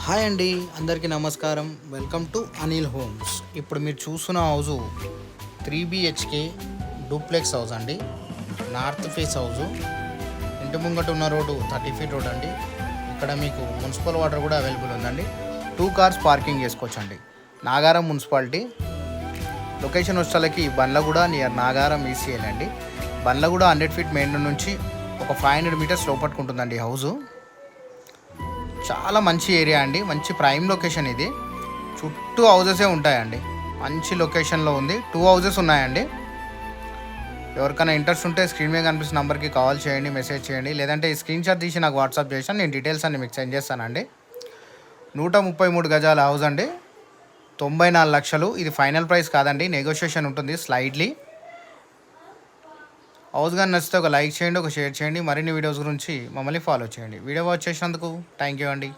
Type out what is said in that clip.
Hi అండి, అందరికీ నమస్కారం. Welcome to Anil homes. ఇప్పుడు మీరు చూస్తున్న హౌజు 3 BHK డూప్లెక్స్ హౌస్ అండి. North face house. ఇంటి ముంగట ఉన్న రోడ్డు 30 feet రోడ్ అండి. ఇక్కడ మీకు మున్సిపల్ వాటర్ కూడా అవైలబుల్ ఉందండి. 2 cars పార్కింగ్ చేసుకోవచ్చండి. నాగారం మున్సిపాలిటీ. లొకేషన్ వచ్చేసరికి బండ్లగూడ నియర్ నాగారం ఈసీఎల్ అండి. బండ్లగూడ 100 feet మెయిన్ నుంచి ఒక 500 meters లోపట్టుకుంటుందండి ఈ హౌజు. చాలా మంచి ఏరియా అండి, మంచి ప్రైమ్ లొకేషన్ ఇది. చుట్టూ హౌజెసే ఉంటాయండి, మంచి లొకేషన్లో ఉంది. 2 houses ఉన్నాయండి. ఎవరికైనా ఇంట్రెస్ట్ ఉంటే స్క్రీన్ మీద కనిపిస్తున్న నెంబర్కి కాల్ చేయండి, మెసేజ్ చేయండి, లేదంటే ఈ స్క్రీన్ షాట్ తీసి నాకు వాట్సాప్ చేసాను, నేను డీటెయిల్స్ అన్ని మీకు సెండ్ చేస్తానండి. 133 గజాల హౌస్ అండి, 94 లక్షలు. ఇది ఫైనల్ ప్రైస్ కాదండి, నెగోషియేషన్ ఉంటుంది స్లైడ్లీ. హౌస్ కానీ నచ్చితే ఒక లైక్ చేయండి, ఒక షేర్ చేయండి. మరిన్ని వీడియోస్ గురించి మమ్మల్ని ఫాలో చేయండి. వీడియో వాచ్ చేసినందుకు థ్యాంక్ యూ అండి.